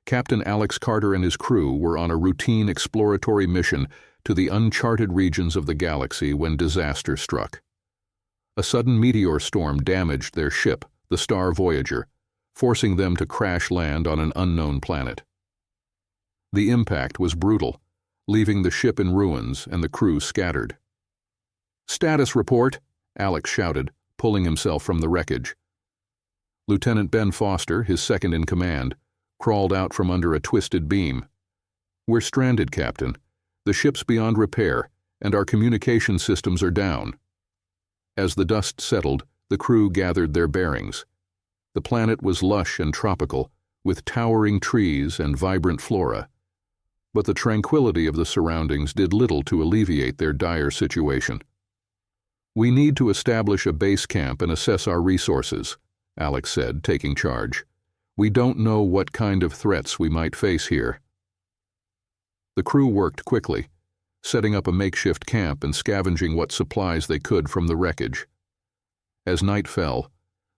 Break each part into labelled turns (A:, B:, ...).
A: Captain Alex Carter and his crew were on a routine exploratory mission to the uncharted regions of the galaxy when disaster struck. A sudden meteor storm damaged their ship, the Star Voyager, forcing them to crash land on an unknown planet. The impact was brutal, leaving the ship in ruins and the crew scattered. "Status report," Alex shouted, pulling himself from the wreckage. Lieutenant Ben Foster, his second in command, crawled out from under a twisted beam. "We're stranded, Captain. The ship's beyond repair, and our communication systems are down." As the dust settled, the crew gathered their bearings. The planet was lush and tropical, with towering trees and vibrant flora. But the tranquility of the surroundings did little to alleviate their dire situation. "We need to establish a base camp and assess our resources," Alex said, taking charge. "We don't know what kind of threats we might face here." The crew worked quickly, setting up a makeshift camp and scavenging what supplies they could from the wreckage. As night fell,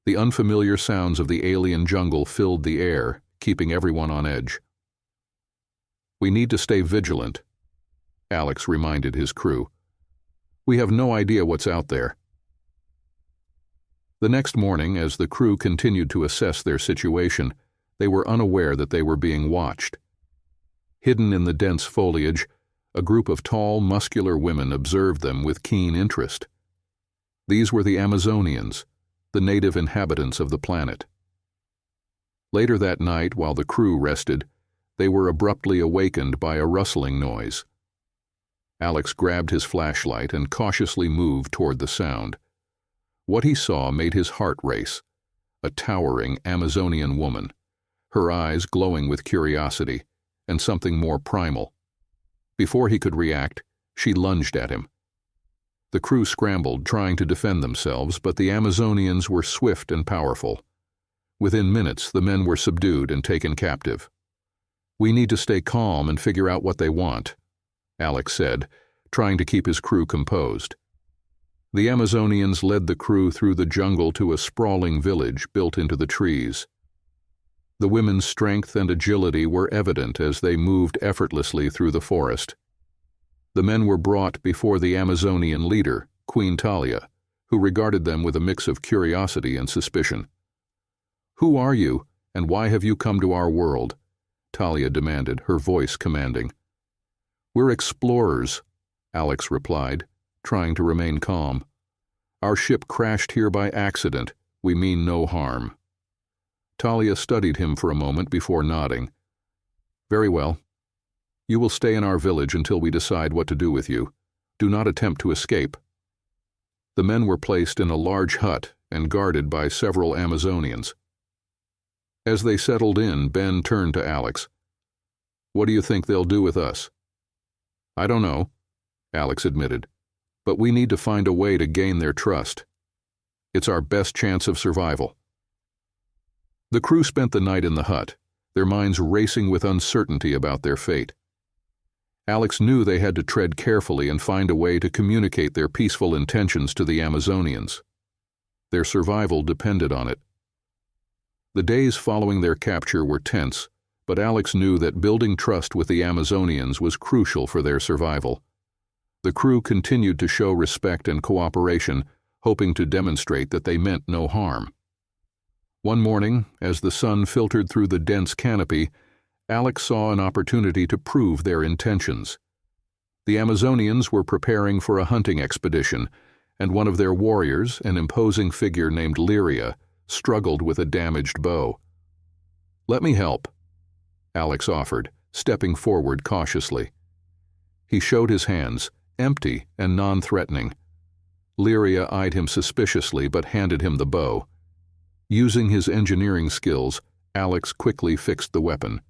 A: the unfamiliar sounds of the alien jungle filled the air, keeping everyone on edge. "We need to stay vigilant," Alex reminded his crew. "We have no idea what's out there." The next morning, as the crew continued to assess their situation, they were unaware that they were being watched. Hidden in the dense foliage, a group of tall, muscular women observed them with keen interest. These were the Amazonians, the native inhabitants of the planet. Later that night, while the crew rested, they were abruptly awakened by a rustling noise. Alex grabbed his flashlight and cautiously moved toward the sound. What he saw made his heart race: a towering Amazonian woman, her eyes glowing with curiosity and something more primal. Before he could react, she lunged at him. The crew scrambled, trying to defend themselves, but the Amazonians were swift and powerful. Within minutes, the men were subdued and taken captive. "We need to stay calm and figure out what they want," Alex said, trying to keep his crew composed. The Amazonians led the crew through the jungle to a sprawling village built into the trees. The women's strength and agility were evident as they moved effortlessly through the forest. The men were brought before the Amazonian leader, Queen Talia, who regarded them with a mix of curiosity and suspicion. "Who are you, and why have you come to our world?" Talia demanded, her voice commanding. "We're explorers," Alex replied, trying to remain calm. "Our ship crashed here by accident. We mean no harm." Talia studied him for a moment before nodding. "Very well. You will stay in our village until we decide what to do with you. Do not attempt to escape." The men were placed in a large hut and guarded by several Amazonians. As they settled in, Ben turned to Alex. "What do you think they'll do with us?" "I don't know," Alex admitted, "but we need to find a way to gain their trust. It's our best chance of survival." The crew spent the night in the hut, their minds racing with uncertainty about their fate. Alex knew they had to tread carefully and find a way to communicate their peaceful intentions to the Amazonians. Their survival depended on it. The days following their capture were tense, but Alex knew that building trust with the Amazonians was crucial for their survival. The crew continued to show respect and cooperation, hoping to demonstrate that they meant no harm. One morning, as the sun filtered through the dense canopy, Alex saw an opportunity to prove their intentions. The Amazonians were preparing for a hunting expedition, and one of their warriors, an imposing figure named Lyria, struggled with a damaged bow. "Let me help," Alex offered, stepping forward cautiously. He showed his hands, empty and non-threatening. Lyria eyed him suspiciously but handed him the bow. Using his engineering skills, Alex quickly fixed the weapon.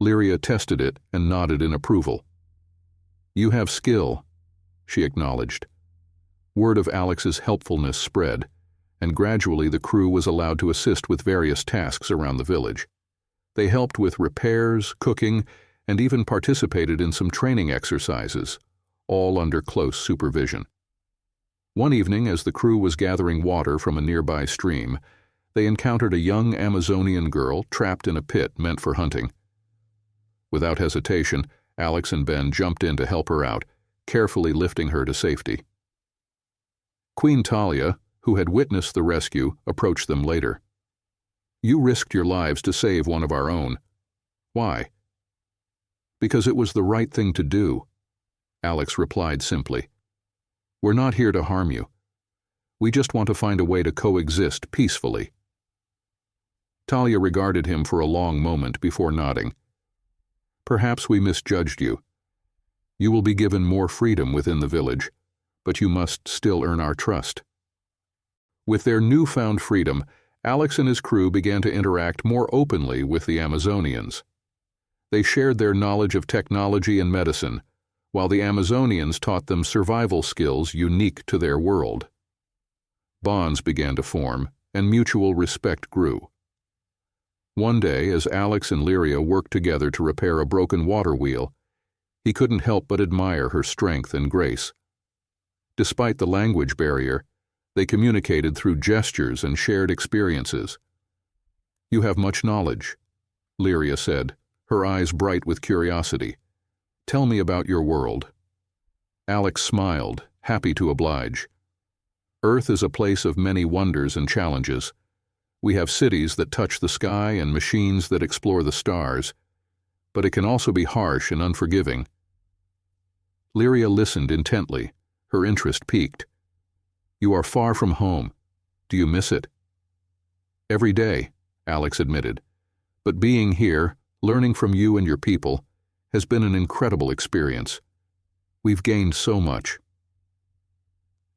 A: Lyria tested it and nodded in approval. "You have skill," she acknowledged. Word of Alex's helpfulness spread, and gradually the crew was allowed to assist with various tasks around the village. They helped with repairs, cooking, and even participated in some training exercises, all under close supervision. One evening, as the crew was gathering water from a nearby stream, they encountered a young Amazonian girl trapped in a pit meant for hunting. Without hesitation, Alex and Ben jumped in to help her out, carefully lifting her to safety. Queen Talia, who had witnessed the rescue, approached them later. "You risked your lives to save one of our own. Why?" "Because it was the right thing to do," Alex replied simply. "We're not here to harm you. We just want to find a way to coexist peacefully." Talia regarded him for a long moment before nodding. "Perhaps we misjudged you. You will be given more freedom within the village, but you must still earn our trust." With their newfound freedom, Alex and his crew began to interact more openly with the Amazonians. They shared their knowledge of technology and medicine, while the Amazonians taught them survival skills unique to their world. Bonds began to form, and mutual respect grew. One day, as Alex and Lyria worked together to repair a broken water wheel, he couldn't help but admire her strength and grace. Despite the language barrier, they communicated through gestures and shared experiences. "You have much knowledge," Lyria said, her eyes bright with curiosity. "Tell me about your world." Alex smiled, happy to oblige. "Earth is a place of many wonders and challenges. We have cities that touch the sky and machines that explore the stars, but it can also be harsh and unforgiving." Lyria listened intently, her interest piqued. "You are far from home. Do you miss it?" "Every day," Alex admitted. "But being here, learning from you and your people, has been an incredible experience. We've gained so much."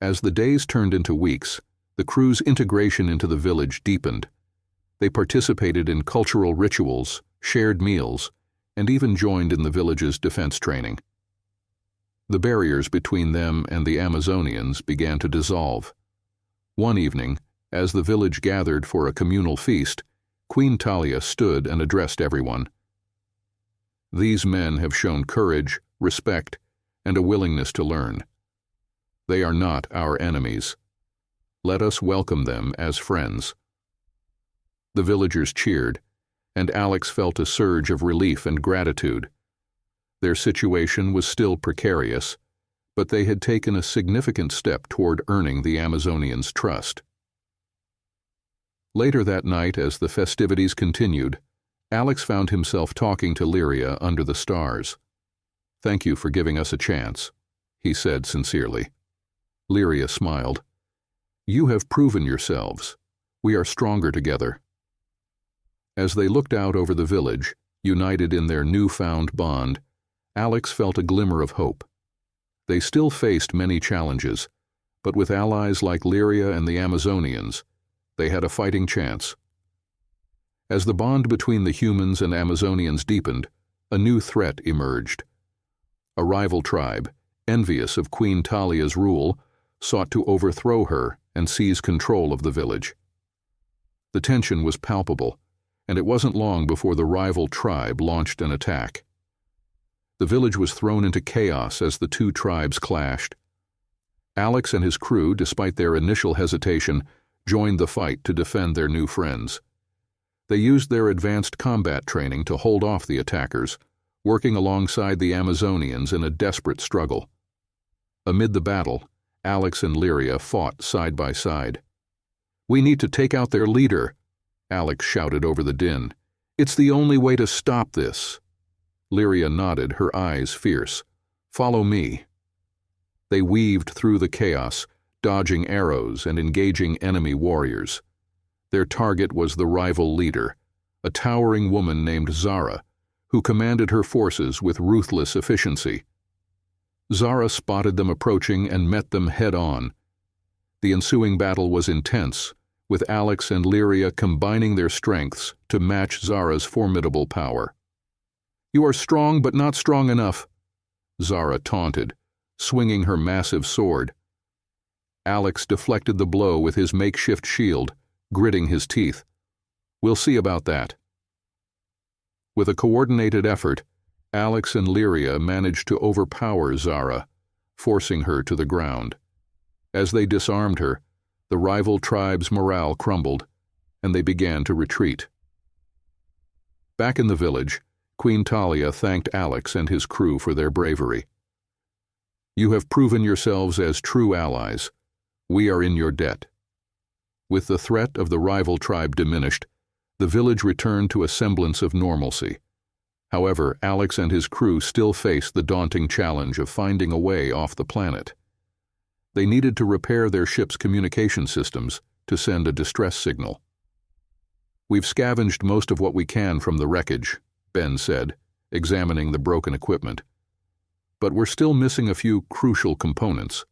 A: As the days turned into weeks, the crew's integration into the village deepened. They participated in cultural rituals, shared meals, and even joined in the village's defense training. The barriers between them and the Amazonians began to dissolve. One evening, as the village gathered for a communal feast, Queen Talia stood and addressed everyone. "These men have shown courage, respect, and a willingness to learn. They are not our enemies. Let us welcome them as friends." The villagers cheered, and Alex felt a surge of relief and gratitude. Their situation was still precarious, but they had taken a significant step toward earning the Amazonians' trust. Later that night, as the festivities continued, Alex found himself talking to Lyria under the stars. "Thank you for giving us a chance," he said sincerely. Lyria smiled. "You have proven yourselves. We are stronger together." As they looked out over the village, united in their newfound bond, Alex felt a glimmer of hope. They still faced many challenges, but with allies like Lyria and the Amazonians, they had a fighting chance. As the bond between the humans and Amazonians deepened, a new threat emerged. A rival tribe, envious of Queen Talia's rule, sought to overthrow her and seize control of the village. The tension was palpable, and it wasn't long before the rival tribe launched an attack. The village was thrown into chaos as the two tribes clashed. Alex and his crew, despite their initial hesitation, joined the fight to defend their new friends. They used their advanced combat training to hold off the attackers, working alongside the Amazonians in a desperate struggle. Amid the battle, Alex and Lyria fought side by side. "We need to take out their leader," Alex shouted over the din. "It's the only way to stop this." Lyria nodded, her eyes fierce. "Follow me." They weaved through the chaos, dodging arrows and engaging enemy warriors. Their target was the rival leader, a towering woman named Zara, who commanded her forces with ruthless efficiency. Zara spotted them approaching and met them head-on. The ensuing battle was intense, with Alex and Lyria combining their strengths to match Zara's formidable power. "You are strong but not strong enough," Zara taunted, swinging her massive sword. Alex deflected the blow with his makeshift shield, gritting his teeth. "We'll see about that." With a coordinated effort, Alex and Lyria managed to overpower Zara, forcing her to the ground. As they disarmed her, the rival tribe's morale crumbled, and they began to retreat. Back in the village, Queen Talia thanked Alex and his crew for their bravery. "You have proven yourselves as true allies. We are in your debt." With the threat of the rival tribe diminished, the village returned to a semblance of normalcy. However, Alex and his crew still faced the daunting challenge of finding a way off the planet. They needed to repair their ship's communication systems to send a distress signal. "We've scavenged most of what we can from the wreckage," Ben said, examining the broken equipment. "But we're still missing a few crucial components."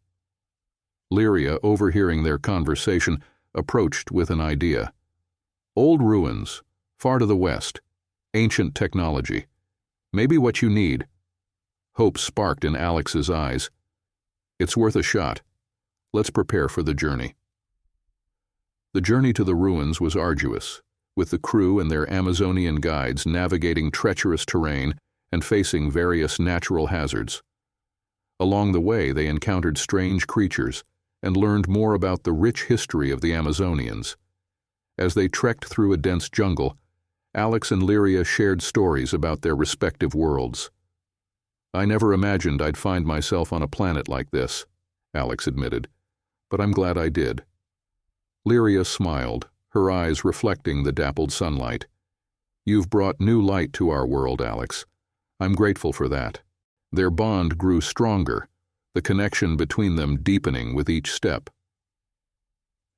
A: Lyria, overhearing their conversation, approached with an idea. "Old ruins, far to the west, ancient technology. Maybe what you need." Hope sparked in Alex's eyes. "It's worth a shot. Let's prepare for the journey." The journey to the ruins was arduous, with the crew and their Amazonian guides navigating treacherous terrain and facing various natural hazards. Along the way, they encountered strange creatures and learned more about the rich history of the Amazonians. As they trekked through a dense jungle, Alex and Lyria shared stories about their respective worlds. "I never imagined I'd find myself on a planet like this," Alex admitted, "but I'm glad I did." Lyria smiled, her eyes reflecting the dappled sunlight. "You've brought new light to our world, Alex. I'm grateful for that." Their bond grew stronger, the connection between them deepening with each step.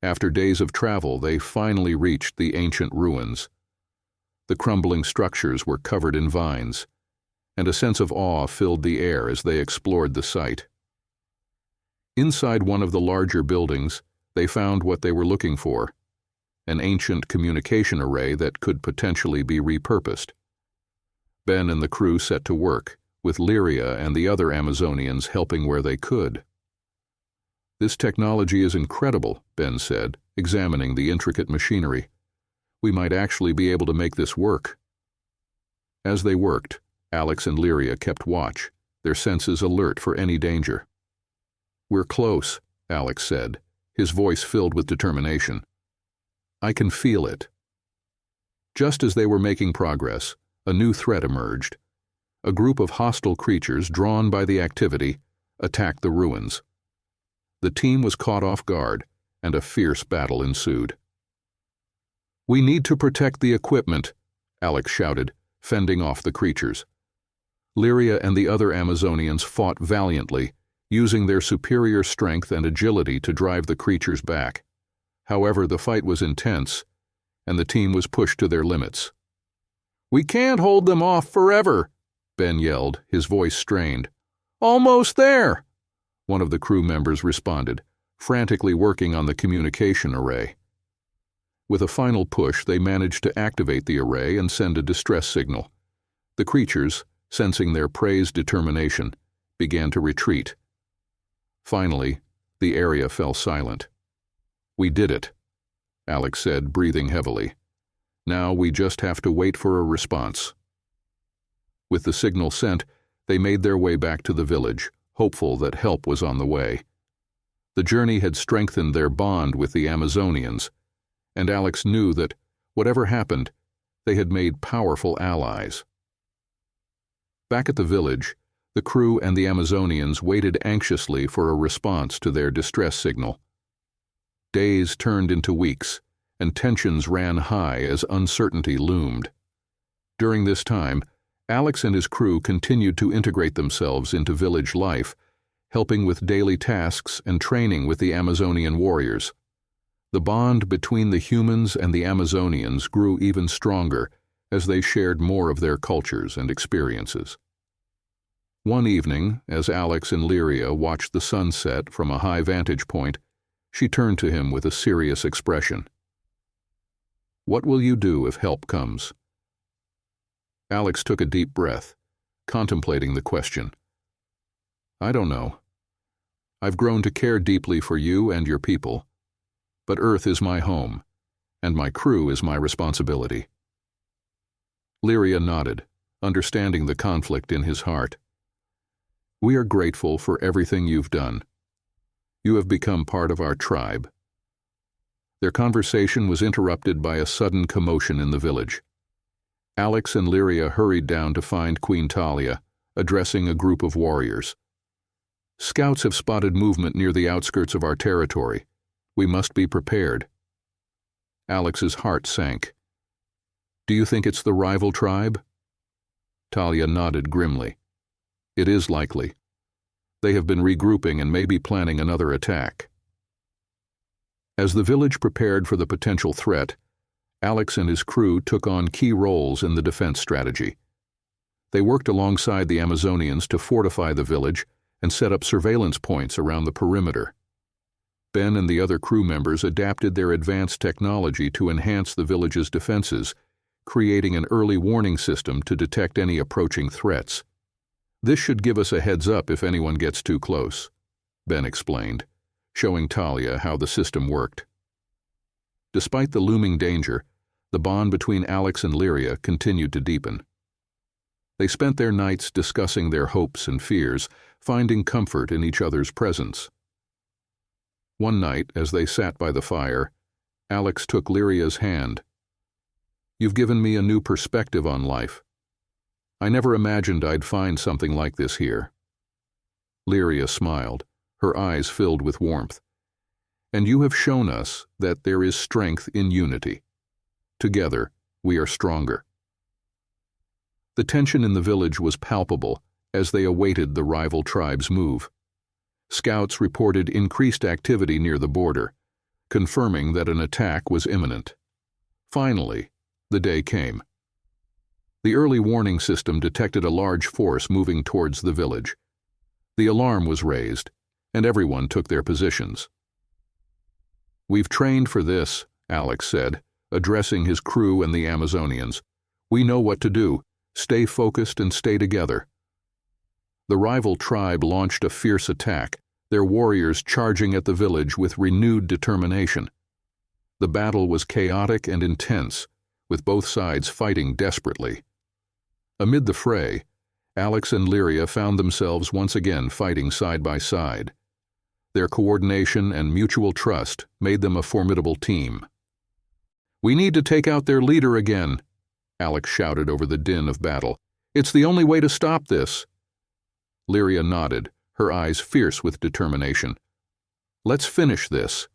A: After days of travel, they finally reached the ancient ruins. The crumbling structures were covered in vines, and a sense of awe filled the air as they explored the site. Inside one of the larger buildings, they found what they were looking for: an ancient communication array that could potentially be repurposed. Ben and the crew set to work, with Lyria and the other Amazonians helping where they could. "This technology is incredible," Ben said, examining the intricate machinery. "We might actually be able to make this work." As they worked, Alex and Lyria kept watch, their senses alert for any danger. "We're close," Alex said, his voice filled with determination. "I can feel it." Just as they were making progress, a new threat emerged. A group of hostile creatures, drawn by the activity, attacked the ruins. The team was caught off guard, and a fierce battle ensued. "We need to protect the equipment," Alex shouted, fending off the creatures. Lyria and the other Amazonians fought valiantly, using their superior strength and agility to drive the creatures back. However, the fight was intense, and the team was pushed to their limits. "We can't hold them off forever," Ben yelled, his voice strained. "Almost there," one of the crew members responded, frantically working on the communication array. With a final push, they managed to activate the array and send a distress signal. The creatures, sensing their prey's determination, began to retreat. Finally, the area fell silent. "We did it," Alex said, breathing heavily. "Now we just have to wait for a response." With the signal sent, they made their way back to the village, hopeful that help was on the way. The journey had strengthened their bond with the Amazonians, and Alex knew that, whatever happened, they had made powerful allies. Back at the village, the crew and the Amazonians waited anxiously for a response to their distress signal. Days turned into weeks, and tensions ran high as uncertainty loomed. During this time, Alex and his crew continued to integrate themselves into village life, helping with daily tasks and training with the Amazonian warriors. The bond between the humans and the Amazonians grew even stronger as they shared more of their cultures and experiences. One evening, as Alex and Lyria watched the sunset from a high vantage point, she turned to him with a serious expression. "What will you do if help comes?" Alex took a deep breath, contemplating the question. "I don't know. I've grown to care deeply for you and your people, but Earth is my home, and my crew is my responsibility." Lyria nodded, understanding the conflict in his heart. "We are grateful for everything you've done. You have become part of our tribe." Their conversation was interrupted by a sudden commotion in the village. Alex and Lyria hurried down to find Queen Talia, addressing a group of warriors. "Scouts have spotted movement near the outskirts of our territory. We must be prepared." Alex's heart sank. "Do you think it's the rival tribe?" Talia nodded grimly. "It is likely. They have been regrouping and may be planning another attack." As the village prepared for the potential threat, Alex and his crew took on key roles in the defense strategy. They worked alongside the Amazonians to fortify the village and set up surveillance points around the perimeter. Ben and the other crew members adapted their advanced technology to enhance the village's defenses, creating an early warning system to detect any approaching threats. "This should give us a heads up if anyone gets too close," Ben explained, showing Talia how the system worked. Despite the looming danger, the bond between Alex and Lyria continued to deepen. They spent their nights discussing their hopes and fears, finding comfort in each other's presence. One night, as they sat by the fire, Alex took Lyria's hand. "You've given me a new perspective on life. I never imagined I'd find something like this here." Lyria smiled, her eyes filled with warmth. "And you have shown us that there is strength in unity. Together, we are stronger." The tension in the village was palpable as they awaited the rival tribe's move. Scouts reported increased activity near the border, confirming that an attack was imminent. Finally, the day came. The early warning system detected a large force moving towards the village. The alarm was raised, and everyone took their positions. "We've trained for this," Alex said, addressing his crew and the Amazonians. "We know what to do. Stay focused and stay together." The rival tribe launched a fierce attack, their warriors charging at the village with renewed determination. The battle was chaotic and intense, with both sides fighting desperately. Amid the fray, Alex and Lyria found themselves once again fighting side by side. Their coordination and mutual trust made them a formidable team. "We need to take out their leader again," Alex shouted over the din of battle. "It's the only way to stop this." Lyria nodded, her eyes fierce with determination. "Let's finish this."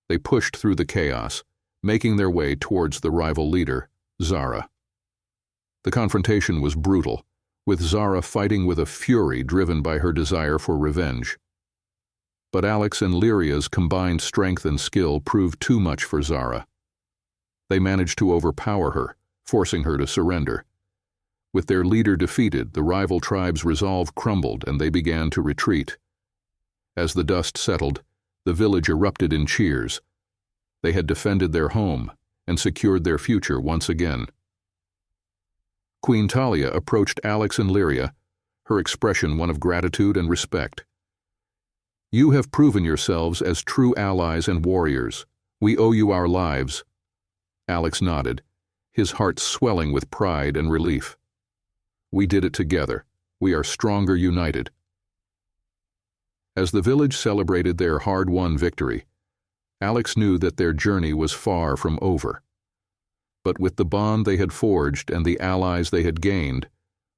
A: They pushed through the chaos, making their way towards the rival leader, Zara. The confrontation was brutal, with Zara fighting with a fury driven by her desire for revenge. But Alex and Lyria's combined strength and skill proved too much for Zara. They managed to overpower her, forcing her to surrender. With their leader defeated, the rival tribe's resolve crumbled and they began to retreat. As the dust settled, the village erupted in cheers. They had defended their home and secured their future once again. Queen Talia approached Alex and Lyria, her expression one of gratitude and respect. "You have proven yourselves as true allies and warriors. We owe you our lives." Alex nodded, his heart swelling with pride and relief. "We did it together. We are stronger united." As the village celebrated their hard-won victory, Alex knew that their journey was far from over. But with the bond they had forged and the allies they had gained,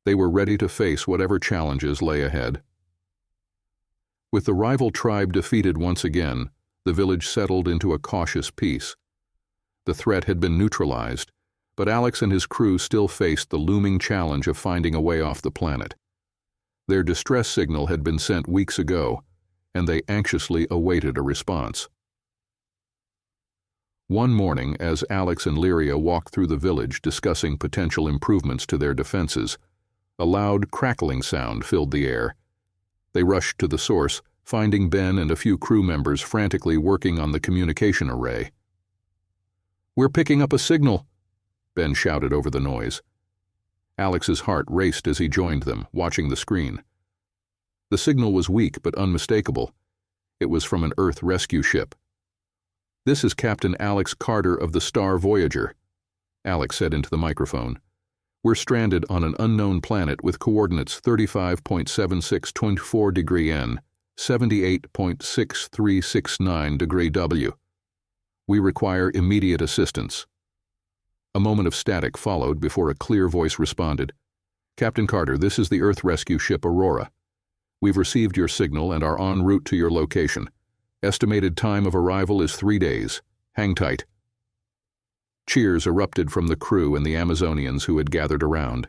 A: they were ready to face whatever challenges lay ahead. With the rival tribe defeated once again, the village settled into a cautious peace. The threat had been neutralized, but Alex and his crew still faced the looming challenge of finding a way off the planet. Their distress signal had been sent weeks ago, and they anxiously awaited a response. One morning, as Alex and Lyria walked through the village discussing potential improvements to their defenses, a loud crackling sound filled the air. They rushed to the source, finding Ben and a few crew members frantically working on the communication array. "We're picking up a signal," Ben shouted over the noise. Alex's heart raced as he joined them, watching the screen. The signal was weak but unmistakable. It was from an Earth rescue ship. "This is Captain Alex Carter of the Star Voyager," Alex said into the microphone. "We're stranded on an unknown planet with coordinates 35.7624 degree N, 78.6369 degree W. We require immediate assistance." A moment of static followed before a clear voice responded. "Captain Carter, this is the Earth rescue ship Aurora. We've received your signal and are en route to your location. Estimated time of arrival is 3 days. Hang tight." Cheers erupted from the crew and the Amazonians who had gathered around.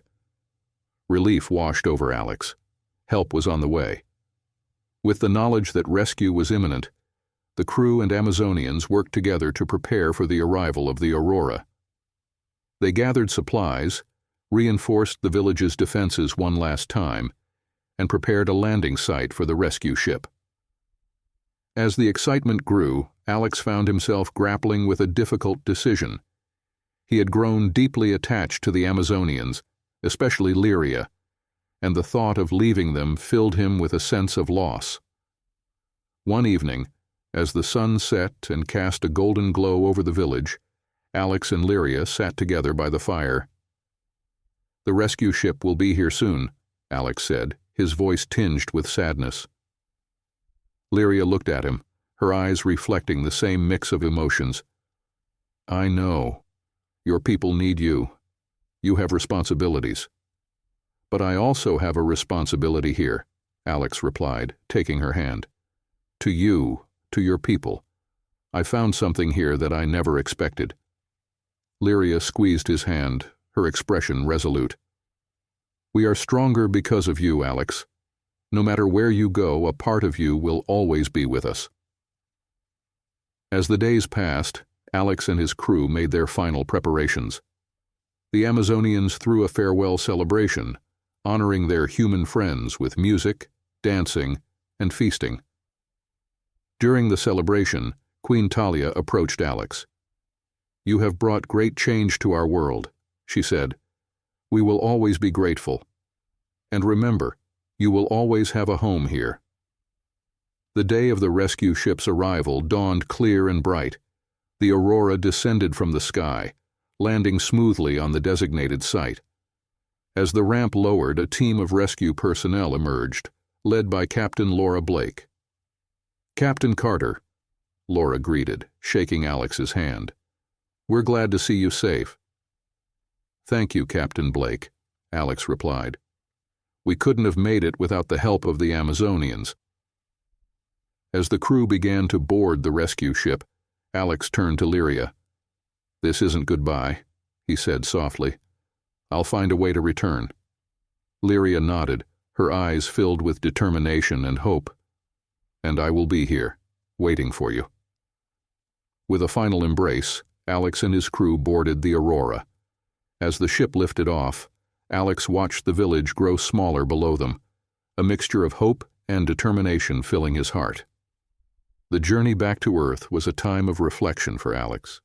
A: Relief washed over Alex. Help was on the way. With the knowledge that rescue was imminent, the crew and Amazonians worked together to prepare for the arrival of the Aurora. They gathered supplies, reinforced the village's defenses one last time, and prepared a landing site for the rescue ship. As the excitement grew, Alex found himself grappling with a difficult decision. He had grown deeply attached to the Amazonians, especially Lyria, and the thought of leaving them filled him with a sense of loss. One evening, as the sun set and cast a golden glow over the village, Alex and Lyria sat together by the fire. "The rescue ship will be here soon," Alex said, his voice tinged with sadness. Lyria looked at him, her eyes reflecting the same mix of emotions. "I know. Your people need you. You have responsibilities." "But I also have a responsibility here," Alex replied, taking her hand. "To you, to your people. I found something here that I never expected." Lyria squeezed his hand, her expression resolute. "We are stronger because of you, Alex. No matter where you go, a part of you will always be with us." As the days passed, Alex and his crew made their final preparations. The Amazonians threw a farewell celebration, honoring their human friends with music, dancing, and feasting. During the celebration, Queen Talia approached Alex. "You have brought great change to our world," she said. "We will always be grateful. And remember, you will always have a home here." The day of the rescue ship's arrival dawned clear and bright. The Aurora descended from the sky, landing smoothly on the designated site. As the ramp lowered, a team of rescue personnel emerged, led by Captain Laura Blake. "Captain Carter," Laura greeted, shaking Alex's hand. "We're glad to see you safe." "Thank you, Captain Blake," Alex replied. "We couldn't have made it without the help of the Amazonians." As the crew began to board the rescue ship, Alex turned to Lyria. "This isn't goodbye," he said softly. "I'll find a way to return." Lyria nodded, her eyes filled with determination and hope. "And I will be here, waiting for you." With a final embrace, Alex and his crew boarded the Aurora. As the ship lifted off, Alex watched the village grow smaller below them, a mixture of hope and determination filling his heart. The journey back to Earth was a time of reflection for Alex.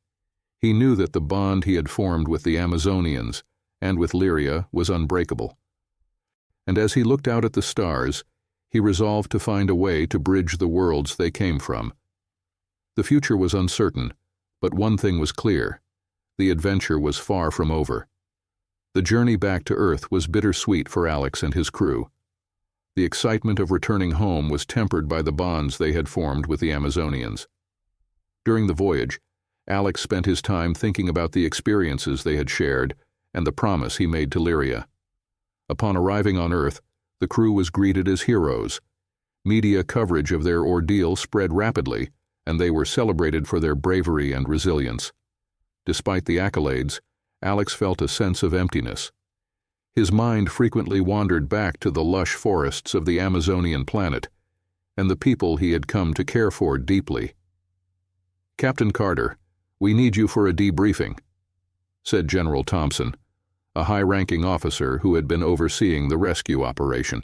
A: He knew that the bond he had formed with the Amazonians and with Lyria was unbreakable. And as he looked out at the stars, he resolved to find a way to bridge the worlds they came from. The future was uncertain, but one thing was clear: the adventure was far from over. The journey back to Earth was bittersweet for Alex and his crew. The excitement of returning home was tempered by the bonds they had formed with the Amazonians. During the voyage, Alex spent his time thinking about the experiences they had shared and the promise he made to Lyria. Upon arriving on Earth, the crew was greeted as heroes. Media coverage of their ordeal spread rapidly, and they were celebrated for their bravery and resilience. Despite the accolades, Alex felt a sense of emptiness. His mind frequently wandered back to the lush forests of the Amazonian planet and the people he had come to care for deeply. "Captain Carter, we need you for a debriefing," said General Thompson, a high-ranking officer who had been overseeing the rescue operation.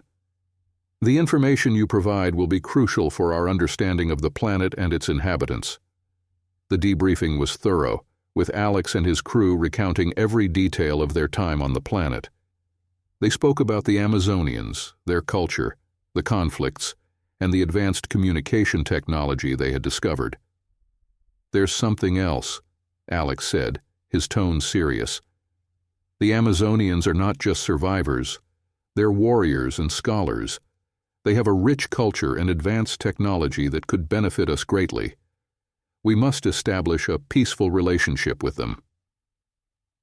A: "The information you provide will be crucial for our understanding of the planet and its inhabitants." The debriefing was thorough, with Alex and his crew recounting every detail of their time on the planet. They spoke about the Amazonians, their culture, the conflicts, and the advanced communication technology they had discovered. "There's something else," Alex said, his tone serious. "The Amazonians are not just survivors. They're warriors and scholars. They have a rich culture and advanced technology that could benefit us greatly. We must establish a peaceful relationship with them."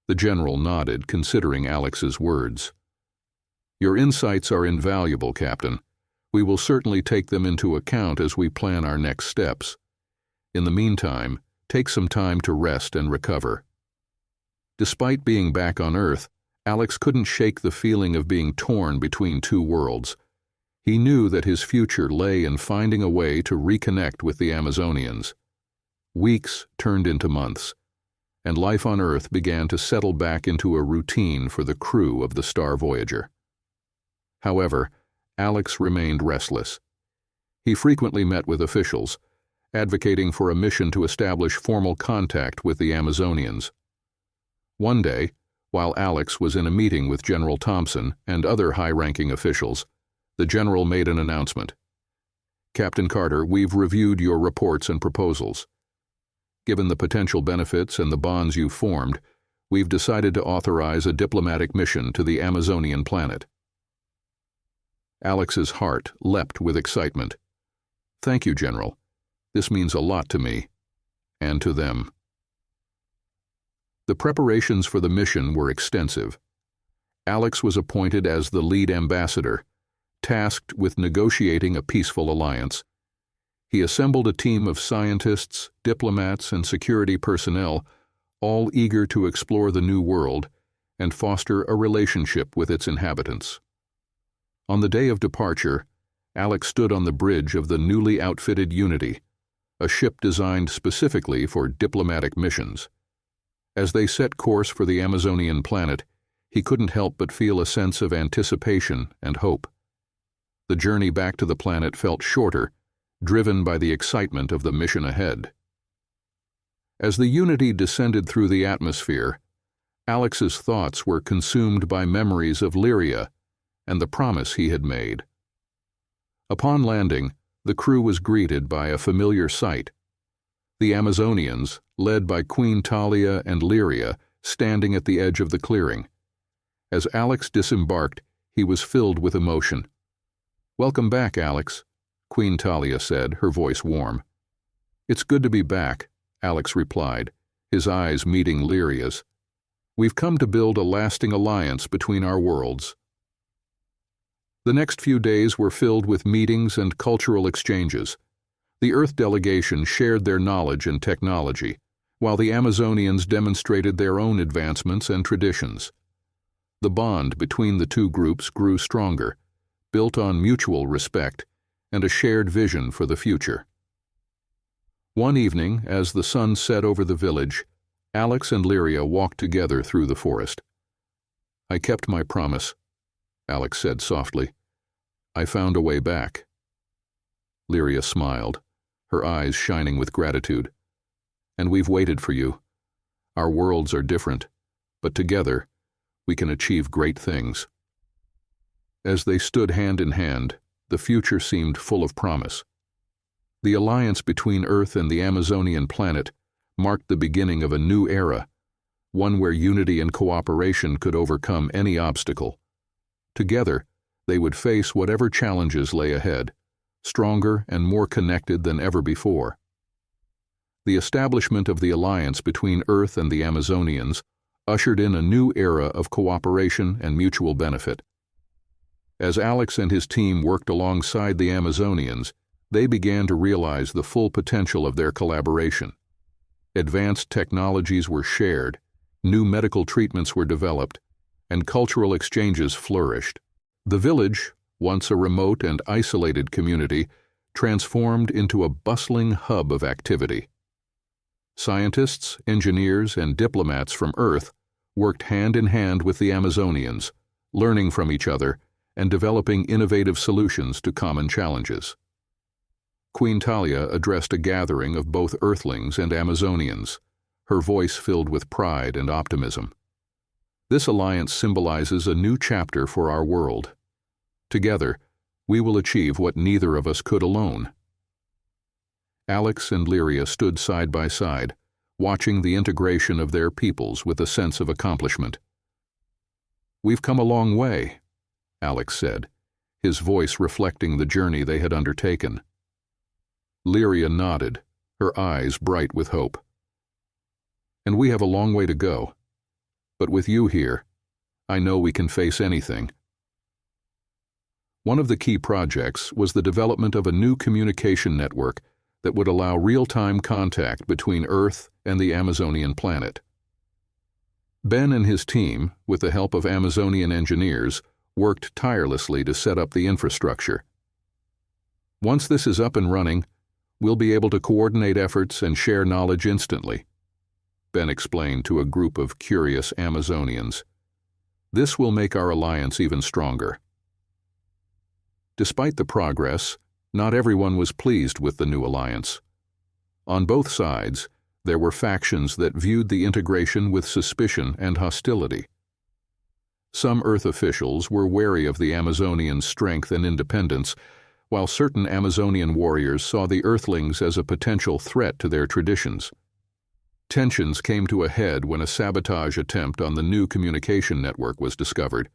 A: The general nodded, considering Alex's words. "Your insights are invaluable, Captain. We will certainly take them into account as we plan our next steps. In the meantime, take some time to rest and recover." Despite being back on Earth, Alex couldn't shake the feeling of being torn between two worlds. He knew that his future lay in finding a way to reconnect with the Amazonians. Weeks turned into months, and life on Earth began to settle back into a routine for the crew of the Star Voyager. However, Alex remained restless. He frequently met with officials, advocating for a mission to establish formal contact with the Amazonians. One day, while Alex was in a meeting with General Thompson and other high-ranking officials, the general made an announcement. "Captain Carter, we've reviewed your reports and proposals. Given the potential benefits and the bonds you've formed, we've decided to authorize a diplomatic mission to the Amazonian planet." Alex's heart leapt with excitement. "Thank you, General. This means a lot to me, and to them." The preparations for the mission were extensive. Alex was appointed as the lead ambassador, tasked with negotiating a peaceful alliance. He assembled a team of scientists, diplomats, and security personnel, all eager to explore the new world and foster a relationship with its inhabitants. On the day of departure, Alex stood on the bridge of the newly outfitted Unity, a ship designed specifically for diplomatic missions. As they set course for the Amazonian planet, he couldn't help but feel a sense of anticipation and hope. The journey back to the planet felt shorter, driven by the excitement of the mission ahead. As the Unity descended through the atmosphere, Alex's thoughts were consumed by memories of Lyria and the promise he had made. Upon landing, the crew was greeted by a familiar sight. The Amazonians, led by Queen Talia and Lyria, standing at the edge of the clearing. As Alex disembarked, he was filled with emotion. "Welcome back, Alex," Queen Talia said, her voice warm. "It's good to be back," Alex replied, his eyes meeting Lyria's. "We've come to build a lasting alliance between our worlds." The next few days were filled with meetings and cultural exchanges. The Earth delegation shared their knowledge and technology, while the Amazonians demonstrated their own advancements and traditions. The bond between the two groups grew stronger, built on mutual respect and a shared vision for the future. One evening, as the sun set over the village, Alex and Lyria walked together through the forest. "I kept my promise," Alex said softly. "I found a way back." Lyria smiled, her eyes shining with gratitude. "And we've waited for you. Our worlds are different, but together we can achieve great things." As they stood hand in hand, the future seemed full of promise. The alliance between Earth and the Amazonian planet marked the beginning of a new era, one where unity and cooperation could overcome any obstacle. Together, they would face whatever challenges lay ahead, stronger and more connected than ever before. The establishment of the alliance between Earth and the Amazonians ushered in a new era of cooperation and mutual benefit. As Alex and his team worked alongside the Amazonians, they began to realize the full potential of their collaboration. Advanced technologies were shared, new medical treatments were developed, and cultural exchanges flourished. The village, once a remote and isolated community, transformed into a bustling hub of activity. Scientists, engineers, and diplomats from Earth worked hand in hand with the Amazonians, learning from each other and developing innovative solutions to common challenges. Queen Talia addressed a gathering of both Earthlings and Amazonians, her voice filled with pride and optimism. "This alliance symbolizes a new chapter for our world. Together, we will achieve what neither of us could alone." Alex and Lyria stood side by side, watching the integration of their peoples with a sense of accomplishment. "We've come a long way," Alex said, his voice reflecting the journey they had undertaken. Lyria nodded, her eyes bright with hope. "And we have a long way to go. But with you here, I know we can face anything. One of the key projects was the development of a new communication network that would allow real-time contact between Earth and the Amazonian planet. Ben and his team, with the help of Amazonian engineers, worked tirelessly to set up the infrastructure. Once this is up and running, we'll be able to coordinate efforts and share knowledge instantly, Ben explained to a group of curious Amazonians. This will make our alliance even stronger. Despite the progress, not everyone was pleased with the new alliance. On both sides, there were factions that viewed the integration with suspicion and hostility. Some Earth officials were wary of the Amazonians' strength and independence, while certain Amazonian warriors saw the Earthlings as a potential threat to their traditions. Tensions came to a head when a sabotage attempt on the new communication network was discovered.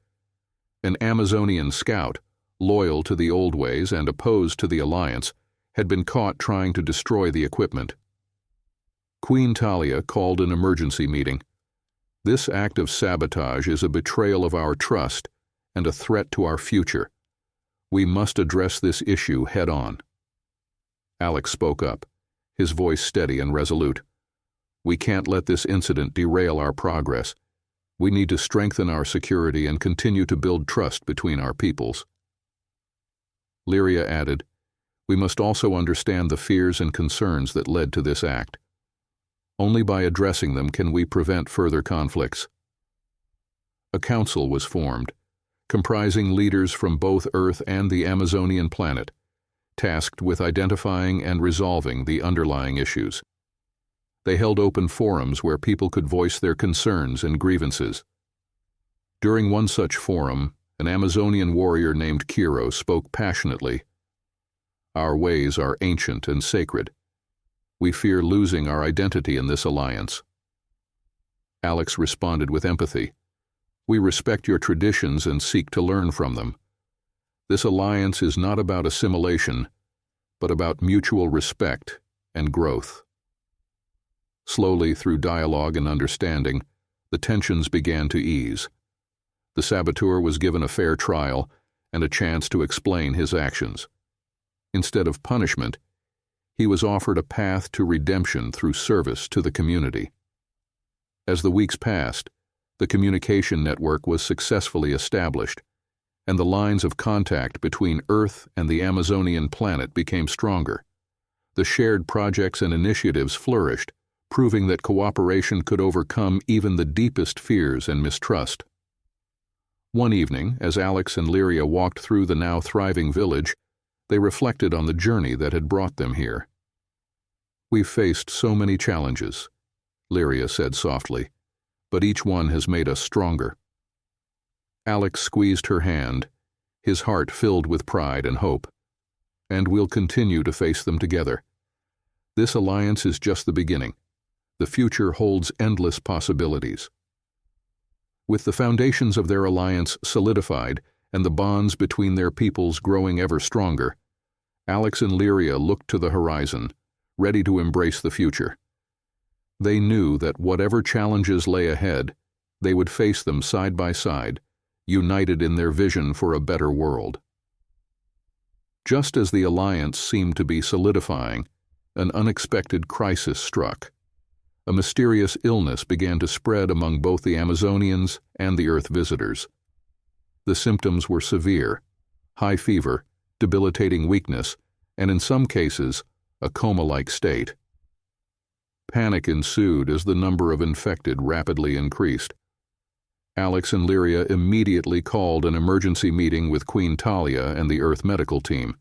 A: An Amazonian scout, loyal to the old ways and opposed to the alliance, had been caught trying to destroy the equipment. Queen Talia called an emergency meeting. This act of sabotage is a betrayal of our trust and a threat to our future. We must address this issue head-on. Alex spoke up, his voice steady and resolute. We can't let this incident derail our progress. We need to strengthen our security and continue to build trust between our peoples. Lyria added, we must also understand the fears and concerns that led to this act. Only by addressing them can we prevent further conflicts. A council was formed, comprising leaders from both Earth and the Amazonian planet, tasked with identifying and resolving the underlying issues. They held open forums where people could voice their concerns and grievances. During one such forum, an Amazonian warrior named Kiro spoke passionately. Our ways are ancient and sacred. We fear losing our identity in this alliance. Alex responded with empathy. We respect your traditions and seek to learn from them. This alliance is not about assimilation, but about mutual respect and growth. Slowly, through dialogue and understanding, the tensions began to ease. The saboteur was given a fair trial and a chance to explain his actions. Instead of punishment, he was offered a path to redemption through service to the community. As the weeks passed, the communication network was successfully established, and the lines of contact between Earth and the Amazonian planet became stronger. The shared projects and initiatives flourished, proving that cooperation could overcome even the deepest fears and mistrust. One evening, as Alex and Lyria walked through the now thriving village, they reflected on the journey that had brought them here. We've faced so many challenges, Lyria said softly, but each one has made us stronger. Alex squeezed her hand, his heart filled with pride and hope. And we'll continue to face them together. This alliance is just the beginning. The future holds endless possibilities. With the foundations of their alliance solidified and the bonds between their peoples growing ever stronger, Alex and Lyria looked to the horizon, ready to embrace the future. They knew that whatever challenges lay ahead, they would face them side by side, united in their vision for a better world. Just as the alliance seemed to be solidifying, an unexpected crisis struck. A mysterious illness began to spread among both the Amazonians and the Earth visitors. The symptoms were severe: high fever, debilitating weakness, and in some cases, a coma-like state. Panic ensued as the number of infected rapidly increased. Alex and Lyria immediately called an emergency meeting with Queen Talia and the Earth medical team.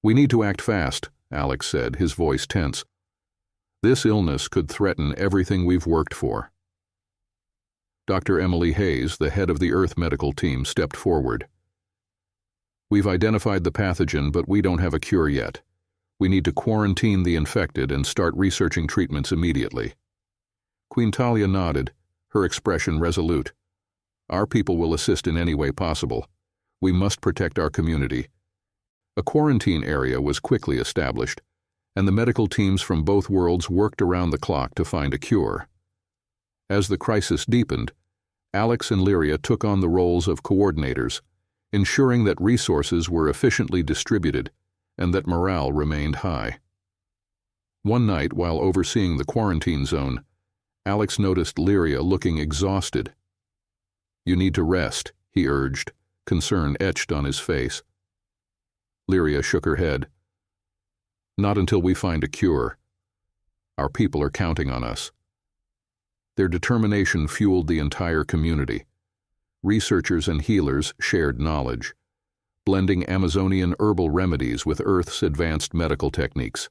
A: "We need to act fast," Alex said, his voice tense. "This illness could threaten everything we've worked for." Dr. Emily Hayes, the head of the Earth medical team, stepped forward. "We've identified the pathogen, but we don't have a cure yet. We need to quarantine the infected and start researching treatments immediately." Queen Talia nodded, her expression resolute. "Our people will assist in any way possible. We must protect our community." A quarantine area was quickly established, and the medical teams from both worlds worked around the clock to find a cure. As the crisis deepened, Alex and Lyria took on the roles of coordinators, ensuring that resources were efficiently distributed and that morale remained high. One night, while overseeing the quarantine zone, Alex noticed Lyria looking exhausted. "You need to rest," he urged, concern etched on his face. Lyria shook her head. "Not until we find a cure. Our people are counting on us." Their determination fueled the entire community. Researchers and healers shared knowledge, blending Amazonian herbal remedies with Earth's advanced medical techniques.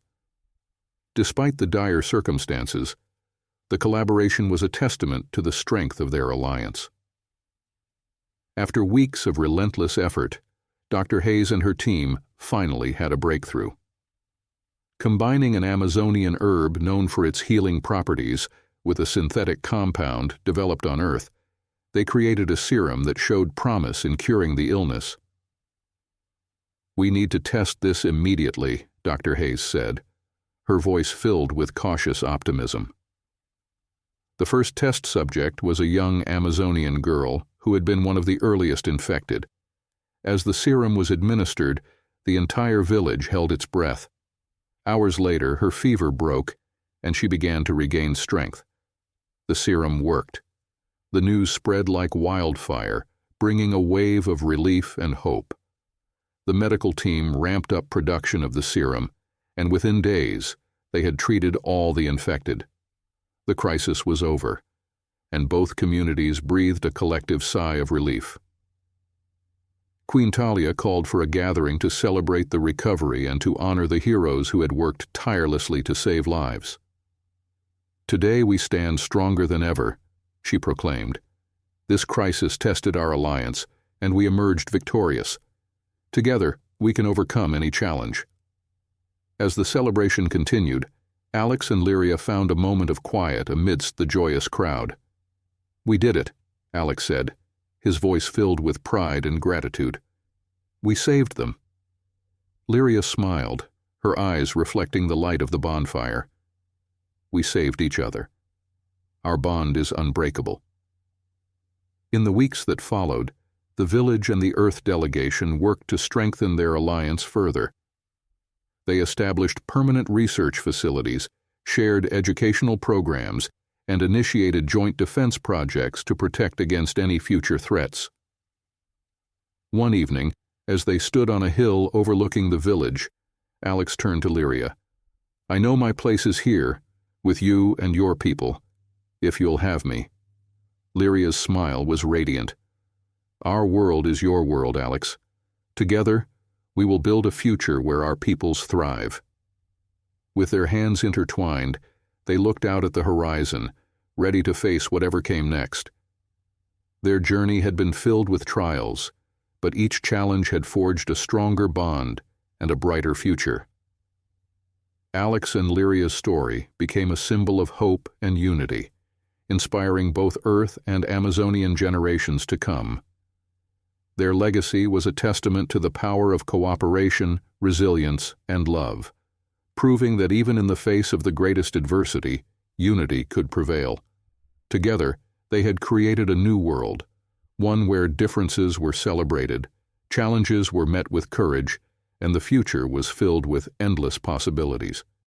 A: Despite the dire circumstances, the collaboration was a testament to the strength of their alliance. After weeks of relentless effort, Dr. Hayes and her team finally had a breakthrough. Combining an Amazonian herb known for its healing properties with a synthetic compound developed on Earth, they created a serum that showed promise in curing the illness. "We need to test this immediately," Dr. Hayes said, her voice filled with cautious optimism. The first test subject was a young Amazonian girl who had been one of the earliest infected. As the serum was administered, the entire village held its breath. Hours later, her fever broke, and she began to regain strength. The serum worked. The news spread like wildfire, bringing a wave of relief and hope. The medical team ramped up production of the serum, and within days, they had treated all the infected. The crisis was over, and both communities breathed a collective sigh of relief. Queen Talia called for a gathering to celebrate the recovery and to honor the heroes who had worked tirelessly to save lives. "Today we stand stronger than ever," she proclaimed. "This crisis tested our alliance, and we emerged victorious. Together, we can overcome any challenge." As the celebration continued, Alex and Lyria found a moment of quiet amidst the joyous crowd. "We did it," Alex said, his voice filled with pride and gratitude. "We saved them." Lyria smiled, her eyes reflecting the light of the bonfire. "We saved each other. Our bond is unbreakable." In the weeks that followed, the village and the Earth delegation worked to strengthen their alliance further. They established permanent research facilities, shared educational programs, and initiated joint defense projects to protect against any future threats. One evening, as they stood on a hill overlooking the village, Alex turned to Lyria. "I know my place is here, with you and your people, if you'll have me." Lyria's smile was radiant. "Our world is your world, Alex. Together, we will build a future where our peoples thrive." With their hands intertwined, they looked out at the horizon, ready to face whatever came next. Their journey had been filled with trials, but each challenge had forged a stronger bond and a brighter future. Alex and Lyria's story became a symbol of hope and unity, inspiring both Earth and Amazonian generations to come. Their legacy was a testament to the power of cooperation, resilience, and love, proving that even in the face of the greatest adversity, unity could prevail. Together, they had created a new world, one where differences were celebrated, challenges were met with courage, and the future was filled with endless possibilities.